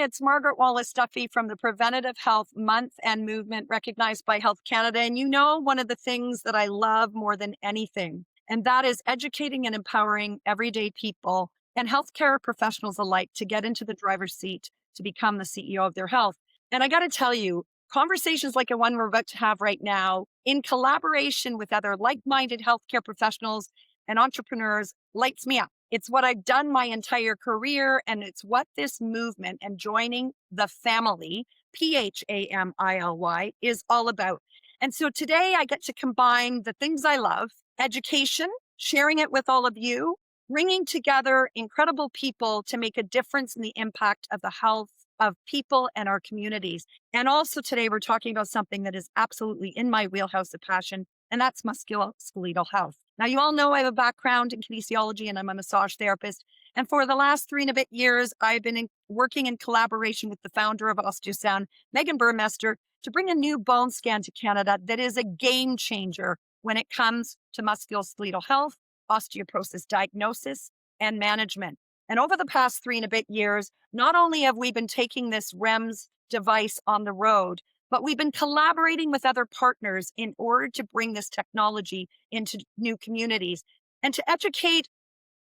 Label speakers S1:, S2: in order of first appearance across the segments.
S1: It's Margaret Wallace Duffy from the Preventative Health Month and Movement recognized by Health Canada. And you know, one of the things that I love more than anything, and that is educating and empowering everyday people and healthcare professionals alike to get into the driver's seat to become the CEO of their health. And I got to tell you, conversations like the one we're about to have right now, in collaboration with other like minded healthcare professionals and entrepreneurs, lights me up. It's what I've done my entire career, and it's what this movement and joining the family, PHAMILY, is all about. And so today I get to combine the things I love, education, sharing it with all of you, bringing together incredible people to make a difference in the impact of the health of people and our communities. And also today we're talking about something that is absolutely in my wheelhouse of passion, and that's musculoskeletal health. Now, you all know I have a background in kinesiology and I'm a massage therapist. And for the last 3 and a bit years, I've been working in collaboration with the founder of OsteoSound, Megan Burmester, to bring a new bone scan to Canada that is a game changer when it comes to musculoskeletal health, osteoporosis diagnosis, and management. And over the past 3 and a bit years, not only have we been taking this REMS device on the road, but we've been collaborating with other partners in order to bring this technology into new communities and to educate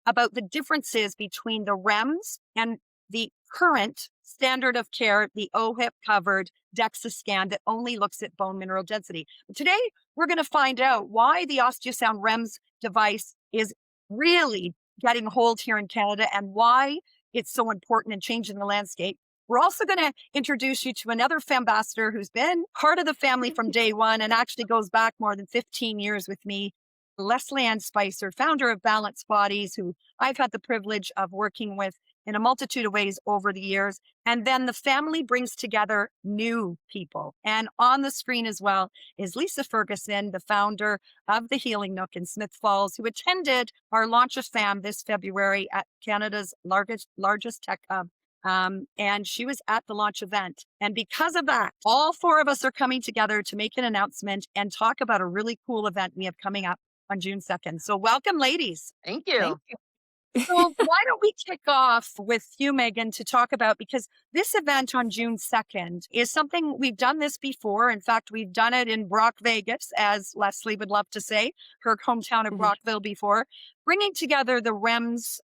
S1: about the differences between the REMS and the current standard of care, the OHIP covered DEXA scan that only looks at bone mineral density. But today, we're going to find out why the OsteoSound REMS device is really getting hold here in Canada and why it's so important in changing the landscape. We're also going to introduce you to another ambassador who's been part of the family from day one and actually goes back more than 15 years with me, Leslie Ann Spicer, founder of Balanced Bodies, who I've had the privilege of working with in a multitude of ways over the years. And then the family brings together new people. And on the screen as well is Lisa Ferguson, the founder of the Healing Nook in Smith Falls, who attended our launch of PHAM this February at Canada's largest tech hub. And she was at the launch event. And because of that, all four of us are coming together to make an announcement and talk about a really cool event we have coming up on June 2nd. So welcome, ladies.
S2: Thank
S1: Thank
S2: you.
S1: you. So why don't we kick off with you, Megan, to talk about, because this event on June 2nd is something we've done this before. In fact, we've done it in Brock, Vegas, as Leslie would love to say, her hometown of
S2: Mhm.
S1: Brockville before, bringing together the REMS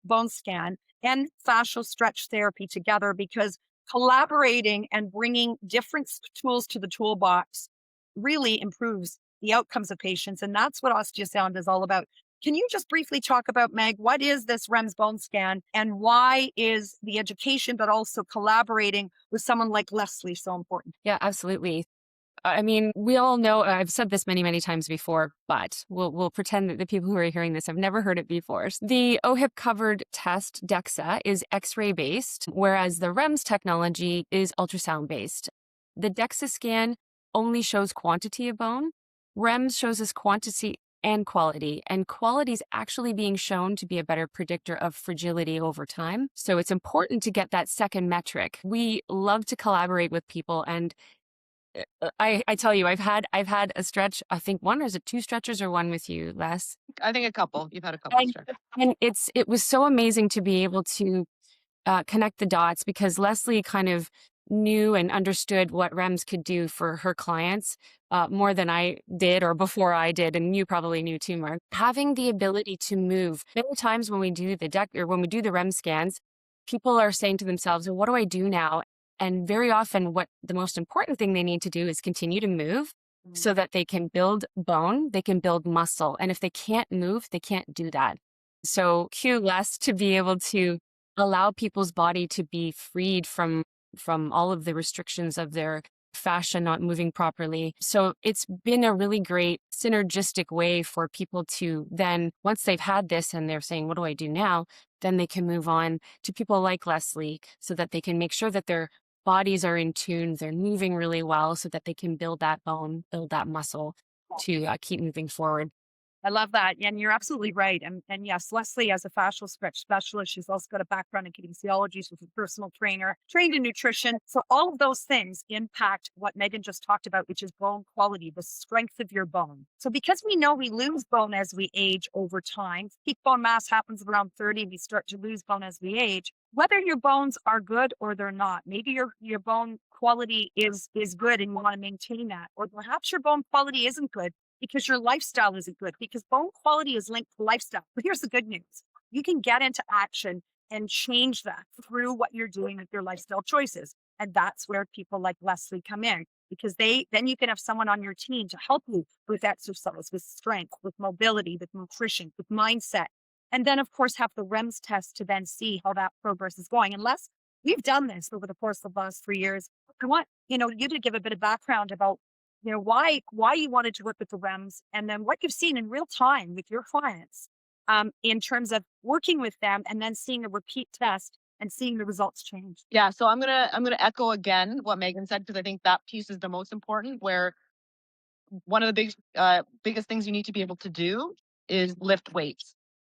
S1: bone scan and fascial stretch therapy together, because collaborating and bringing different tools to the toolbox really improves the outcomes of patients. And that's what OsteoSound is all about. Can you just briefly talk about, Meg, what is this REMS bone scan and why is the education, but also collaborating with someone like Leslie so important?
S3: Yeah, absolutely. I mean, we all know, I've said this many, many times before, but we'll pretend that the people who are hearing this have never heard it before. The OHIP covered test, DEXA, is X-ray based, whereas the REMS technology is ultrasound based. The DEXA scan only shows quantity of bone. REMS shows us quantity and quality is actually being shown to be a better predictor of fragility over time. So it's important to get that second metric. We love to collaborate with people, and I tell you, I've had a stretch. I think one, or is it two stretches or one with you, Les?
S2: I think a couple. You've had a couple
S3: And,
S2: stretches.
S3: and it was so amazing to be able to connect the dots, because Leslie kind of knew and understood what REMS could do for her clients more than I did, or before I did, and you probably knew too, Mark. Having the ability to move. Many times when we do the when we do the REM scans, people are saying to themselves, well, what do I do now? And very often what the most important thing they need to do is continue to move so that they can build bone, they can build muscle. And if they can't move, they can't do that. So cue Les to be able to allow people's body to be freed from all of the restrictions of their fascia not moving properly. So it's been a really great synergistic way for people to then, once they've had this and they're saying, what do I do now? Then they can move on to people like Leslie so that they can make sure that their bodies are in tune, they're moving really well so that they can build that bone, build that muscle to keep moving forward.
S1: I love that. And you're absolutely right. And yes, Leslie, as a fascial stretch specialist, she's also got a background in kinesiology. She's a personal trainer, trained in nutrition. So all of those things impact what Megan just talked about, which is bone quality, the strength of your bone. So because we know we lose bone as we age over time, peak bone mass happens around 30, we start to lose bone as we age. whether your bones are good or they're not. Maybe your bone quality is good and you want to maintain that, or perhaps your bone quality isn't good because your lifestyle isn't good. Because bone quality is linked to lifestyle. But here's the good news: you can get into action and change that through what you're doing with your lifestyle choices, and that's where people like Leslie come in, because then you can have someone on your team to help you with exercise, with strength, with mobility, with nutrition, with mindset. And then, of course, have the REMS test to then see how that progress is going. Unless we've done this over the course of the last 3 years, I want you to give a bit of background about why you wanted to work with the REMS, and then what you've seen in real time with your clients, in terms of working with them and then seeing a repeat test and seeing the results change.
S2: Yeah, so I'm gonna echo again what Megan said, because I think that piece is the most important. Where one of the biggest things you need to be able to do is lift weights,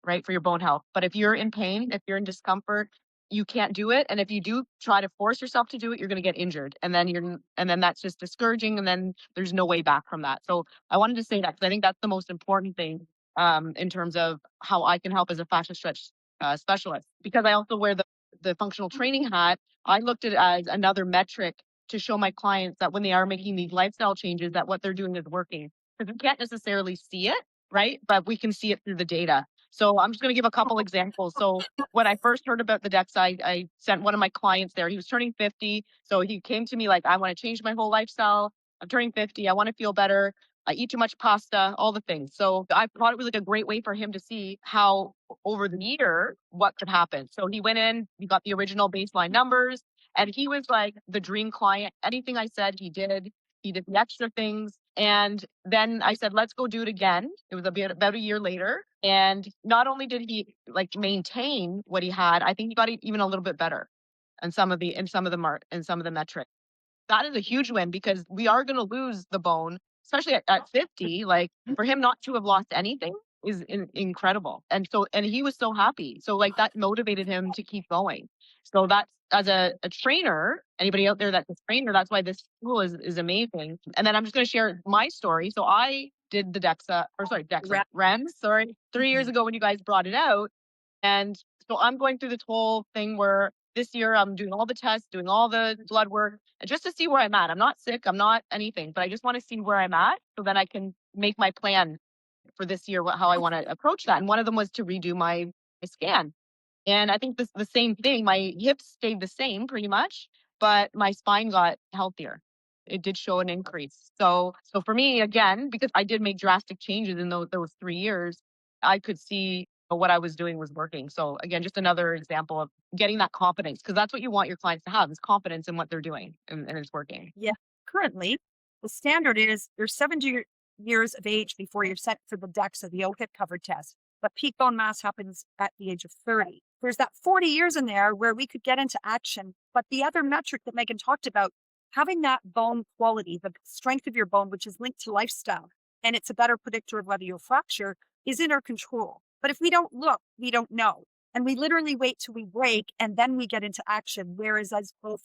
S2: right, for your bone health. But if you're in pain, if you're in discomfort, you can't do it. And if you do try to force yourself to do it, you're going to get injured, and then that's just discouraging, and then there's no way back from that. So I wanted to say that, because I think that's the most important thing, in terms of how I can help as a fascia stretch specialist, because I also wear the functional training hat. I looked at it as another metric to show my clients that when they are making these lifestyle changes, that what they're doing is working. Because we can't necessarily see it, right? But we can see it through the data. So I'm just going to give a couple examples. So when I first heard about the DEX, I sent one of my clients there. He was turning 50. So he came to me like, I want to change my whole lifestyle. I'm turning 50. I want to feel better. I eat too much pasta, all the things. So I thought it was like a great way for him to see how over the year, what could happen. So he went in, he got the original baseline numbers, and he was like the dream client. Anything I said, he did. He did the extra things. And then I said, let's go do it again. It was about a year later. And not only did he like maintain what he had, I think he got even a little bit better in some of the metrics. That is a huge win, because we are going to lose the bone, especially at 50. Like, for him not to have lost anything is incredible. And he was so happy. So like that motivated him to keep going. So that's, as a trainer, anybody out there that's a trainer, that's why this tool is amazing. And then I'm just going to share my story. So I did the REMS, sorry, 3 years ago when you guys brought it out. And so I'm going through this whole thing where this year I'm doing all the tests, doing all the blood work, and just to see where I'm at. I'm not sick, I'm not anything, but I just want to see where I'm at, so then I can make my plan for this year, how I want to approach that. And one of them was to redo my scan. And I think the same thing, my hips stayed the same pretty much, but my spine got healthier. It did show an increase. So for me, again, because I did make drastic changes in those 3 years, I could see what I was doing was working. So again, just another example of getting that confidence, because that's what you want your clients to have, is confidence in what they're doing, and it's working.
S1: Yeah. Currently, the standard is you're 70 years of age before you're set for the DEXA, the OHIP covered test. But peak bone mass happens at the age of 30. There's that 40 years in there where we could get into action. But the other metric that Megan talked about, having that bone quality, the strength of your bone, which is linked to lifestyle, and it's a better predictor of whether you'll fracture, is in our control. But if we don't look, we don't know. And we literally wait till we break and then we get into action. Whereas, as both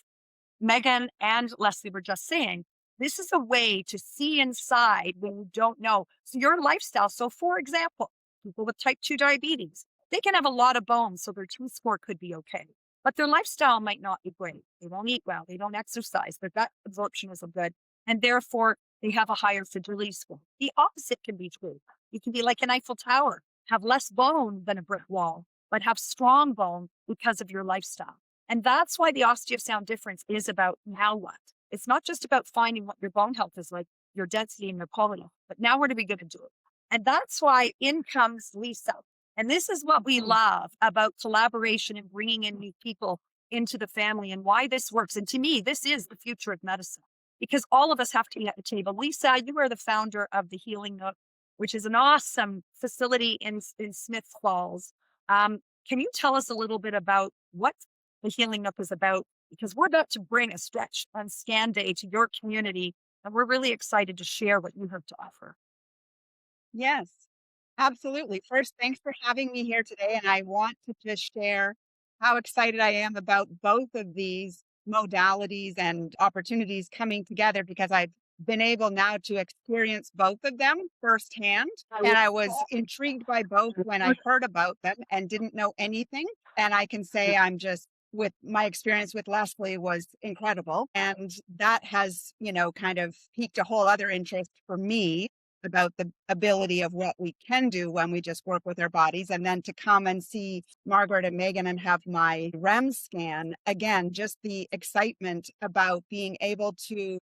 S1: Megan and Leslie were just saying, this is a way to see inside when you don't know. So your lifestyle. So for example, people with type 2 diabetes, they can have a lot of bones, so their T score could be okay. But their lifestyle might not be great. They don't eat well, they don't exercise, their gut absorption isn't good, and therefore they have a higher fragility score. The opposite can be true. You can be like an Eiffel Tower, have less bone than a brick wall, but have strong bone because of your lifestyle. And that's why the osteosound difference is about now what? It's not just about finding what your bone health is like, your density and your quality, but now what are we going to do? And that's why in comes Lisa. And this is what we love about collaboration and bringing in new people into the family, and why this works. And to me, this is the future of medicine, because all of us have to be at the table. Lisa, you are the founder of the Healing Nook, which is an awesome facility in Smith Falls. Can you tell us a little bit about what the Healing Nook is about? Because we're about to bring a stretch on scan day to your community, and we're really excited to share what you have to offer.
S4: Yes, absolutely. First, thanks for having me here today. And I want to just share how excited I am about both of these modalities and opportunities coming together, because I've been able now to experience both of them firsthand. And I was intrigued by both when I heard about them and didn't know anything. And I can say I'm just with my experience with Leslie was incredible. And that has, kind of piqued a whole other interest for me about the ability of what we can do when we just work with our bodies. And then to come and see Margaret and Megan and have my REM scan, again, just the excitement about being able to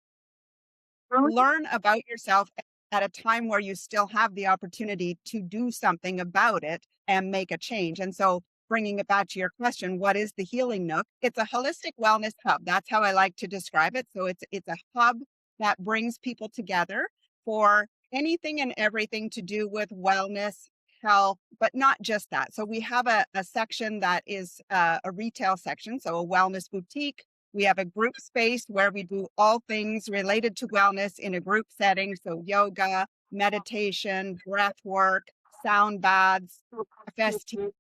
S4: learn about yourself at a time where you still have the opportunity to do something about it and make a change. And so bringing it back to your question, what is the Healing Nook? It's a holistic wellness hub. That's how I like to describe it. So it's a hub that brings people together for anything and everything to do with wellness, health, but not just that. So we have a section that is a retail section, so a wellness boutique. We have a group space where we do all things related to wellness in a group setting. So yoga, meditation, breath work, sound baths, FST,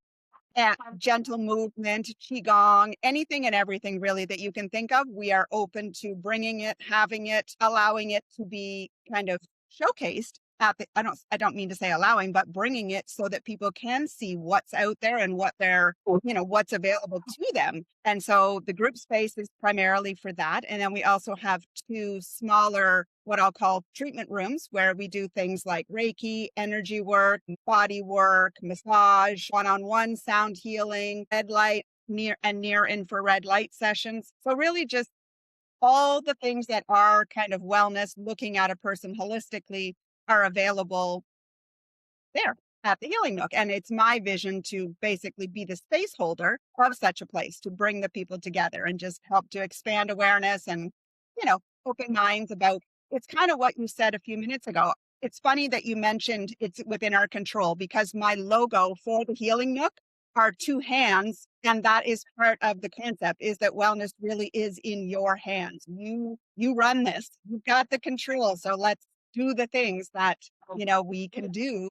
S4: gentle movement, qigong, anything and everything really that you can think of. We are open to bringing it, having it, allowing it to be kind of showcased at the, I don't mean to say allowing, but bringing it so that people can see what's out there and what they're, what's available to them. And so the group space is primarily for that. And then we also have 2 smaller, what I'll call treatment rooms, where we do things like Reiki, energy work, body work, massage, one-on-one sound healing, red light, near infrared light sessions. So really just all the things that are kind of wellness, looking at a person holistically, are available there at the Healing Nook. And it's my vision to basically be the space holder of such a place, to bring the people together and just help to expand awareness and, open minds about, it's kind of what you said a few minutes ago. It's funny that you mentioned it's within our control, because my logo for the Healing Nook are 2 hands. And that is part of the concept, is that wellness really is in your hands. You run this, you've got the control. So let's do the things that, we can do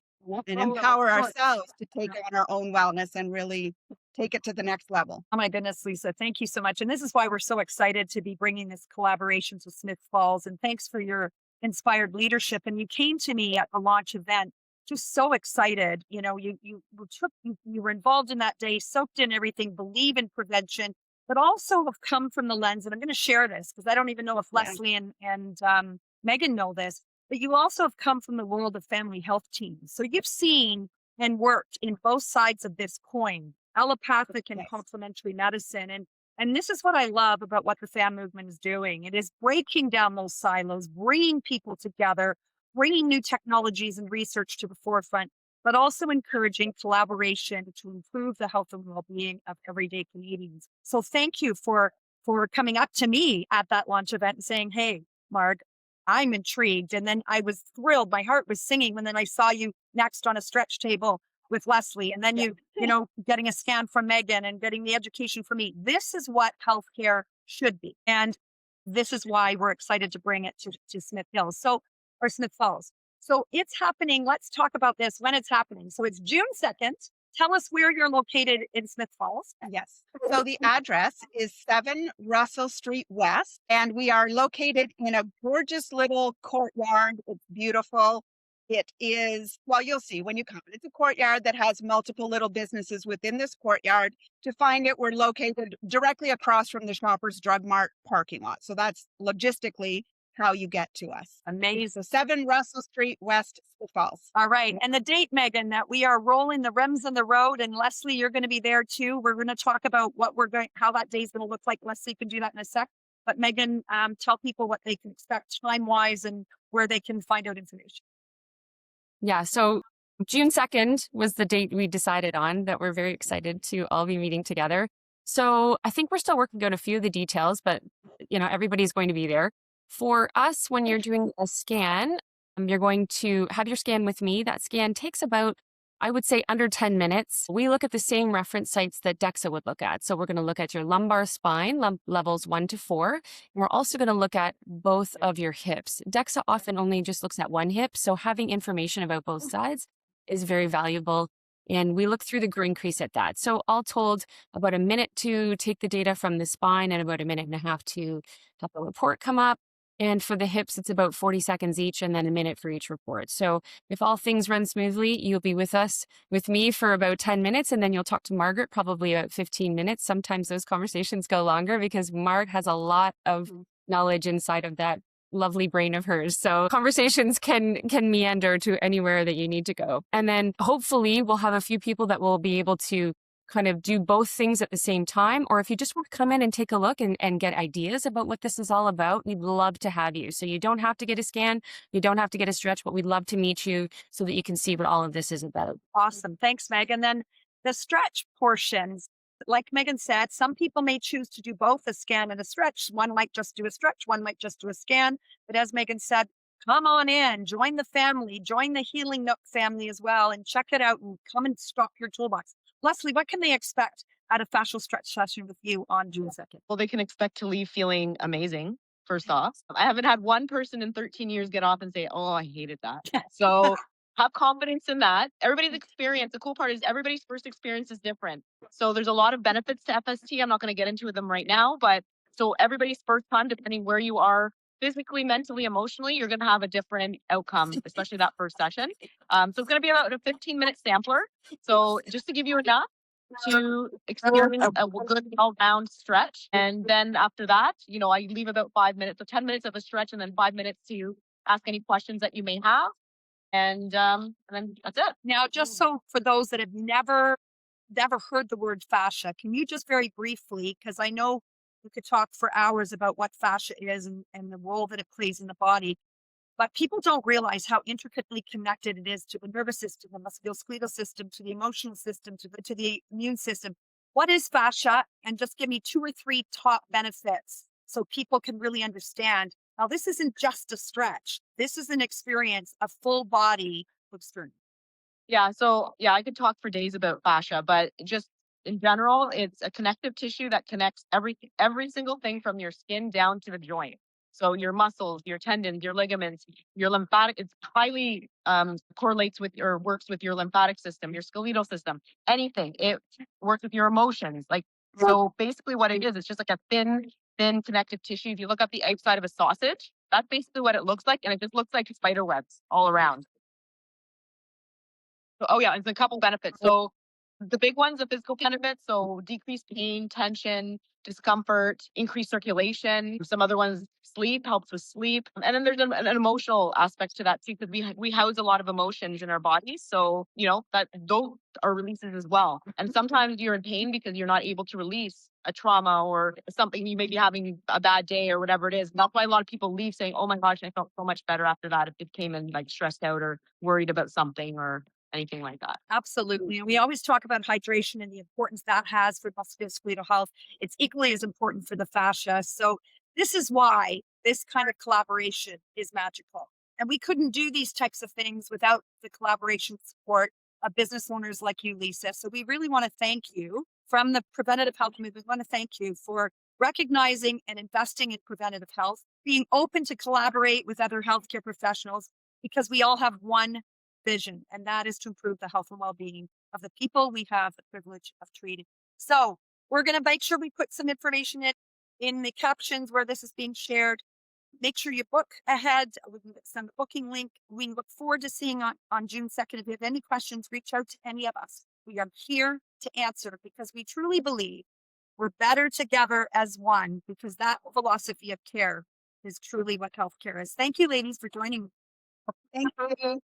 S4: and empower ourselves to take on our own wellness and really take it to the next level.
S1: Oh my goodness, Lisa, thank you so much. And this is why we're so excited to be bringing this collaborations with Smith Falls. And thanks for your inspired leadership. And you came to me at the launch event, just so excited. You were involved in that day, soaked in everything, believe in prevention, but also have come from the lens. And I'm going to share this because I don't even know if Leslie and Megan know this, but you also have come from the world of family health teams. So you've seen and worked in both sides of this coin, allopathic and complementary medicine. And this is what I love about what the PHAM movement is doing. It is breaking down those silos, bringing people together, bringing new technologies and research to the forefront, but also encouraging collaboration to improve the health and well-being of everyday Canadians. So thank you for coming up to me at that launch event and saying, hey, Marg, I'm intrigued. And then I was thrilled. My heart was singing when then I saw you next on a stretch table with Leslie. And then you getting a scan from Megan and getting the education from me. This is what healthcare should be. And this is why we're excited to bring it to Smith Falls. So it's happening. Let's talk about this when it's happening. So it's June 2nd. Tell us where you're located in Smith Falls.
S4: Yes. So the address is 7 Russell Street West, and we are located in a gorgeous little courtyard. It's beautiful. It is, well, you'll see when you come. It's a courtyard that has multiple little businesses within this courtyard. To find it, we're located directly across from the Shoppers Drug Mart parking lot. So that's logistically how you get to us.
S1: Amazing.
S4: So 7 Russell Street West, Smith Falls.
S1: All right. And the date, Megan, that we are rolling the REMS on the road, and Leslie, you're going to be there too. We're going to talk about how that day is going to look like. Leslie can do that in a sec. But Megan, tell people what they can expect time-wise and where they can find out information.
S3: Yeah. So June 2nd was the date we decided on, that we're very excited to all be meeting together. So I think we're still working out a few of the details, but everybody's going to be there. For us, when you're doing a scan, you're going to have your scan with me. That scan takes about, I would say, under 10 minutes. We look at the same reference sites that DEXA would look at. So we're going to look at your lumbar spine, levels 1 to 4. And we're also going to look at both of your hips. DEXA often only just looks at one hip. So having information about both sides is very valuable. And we look through the green crease at that. So all told, about a minute to take the data from the spine and about a minute and a half to have the report come up. And for the hips, it's about 40 seconds each and then a minute for each report. So if all things run smoothly, you'll be with me for about 10 minutes, and then you'll talk to Margaret probably about 15 minutes. Sometimes those conversations go longer because Marg has a lot of knowledge inside of that lovely brain of hers. So conversations can meander to anywhere that you need to go. And then hopefully we'll have a few people that will be able to kind of do both things at the same time. Or if you just want to come in and take a look and get ideas about what this is all about, we'd love to have you. So you don't have to get a scan, you don't have to get a stretch, but we'd love to meet you so that you can see what all of this is about.
S1: Awesome. Thanks, Meg. And then the stretch portions, like Megan said, some people may choose to do both a scan and a stretch. One might just do a stretch, one might just do a scan. But as Megan said, come on in, join the family, join the Healing Nook family as well, and check it out and come and stock your toolbox. Leslie, what can they expect at a fascial stretch session with you on June 2nd?
S2: Well, they can expect to leave feeling amazing. First off, I haven't had one person in 13 years get off and say, "Oh, I hated that." So have confidence in that. Everybody's experience, the cool part is everybody's first experience is different. So there's a lot of benefits to FST. I'm not going to get into them right now, but so everybody's first time, depending where you are physically, mentally, emotionally, you're going to have a different outcome, especially that first session. So it's going to be about a 15-minute sampler. So just to give you enough to experience a good all-round stretch. And then after that, I leave about 5 minutes, so 10 minutes of a stretch and then 5 minutes to ask any questions that you may have. And then that's it.
S1: Now, just so for those that have never heard the word fascia, can you just very briefly, because I know we could talk for hours about what fascia is and the role that it plays in the body, but people don't realize how intricately connected it is to the nervous system, the musculoskeletal system, to the emotional system, to the immune system. What is fascia? And just give me 2 or 3 top benefits so people can really understand. Now, this isn't just a stretch. This is an experience, a full body experience.
S2: Yeah, so I could talk for days about fascia, but just in general, it's a connective tissue that connects every single thing from your skin down to the joint. So your muscles, your tendons, your ligaments, your lymphatic, it's highly correlates with or works with your lymphatic system, your skeletal system, anything. It works with your emotions. So basically what it is, it's just like a thin connective tissue. If you look up the outside of a sausage, that's basically what it looks like. And it just looks like spider webs all around. Oh yeah, it's a couple benefits. So the big ones, the physical benefits, so decreased pain, tension, discomfort, increased circulation. Some other ones, sleep, helps with sleep. And then there's an emotional aspect to that too, because we house a lot of emotions in our bodies. So, that those are releases as well. And sometimes you're in pain because you're not able to release a trauma or something. You may be having a bad day or whatever it is. And that's why a lot of people leave saying, "Oh my gosh, I felt so much better after that," if it came in like stressed out or worried about something or anything like that.
S1: Absolutely. And we always talk about hydration and the importance that has for musculoskeletal health. It's equally as important for the fascia. So this is why this kind of collaboration is magical. And we couldn't do these types of things without the collaboration support of business owners like you, Lisa. So we really want to thank you from the preventative health movement. We want to thank you for recognizing and investing in preventative health, being open to collaborate with other healthcare professionals, because we all have one vision, and that is to improve the health and well-being of the people we have the privilege of treating. So we're going to make sure we put some information in the captions where this is being shared. Make sure you book ahead. We can send the booking link. We look forward to seeing on June 2nd. If you have any questions, reach out to any of us. We are here to answer because we truly believe we're better together as one, because that philosophy of care is truly what healthcare is. Thank you, ladies, for joining.
S4: Thank you.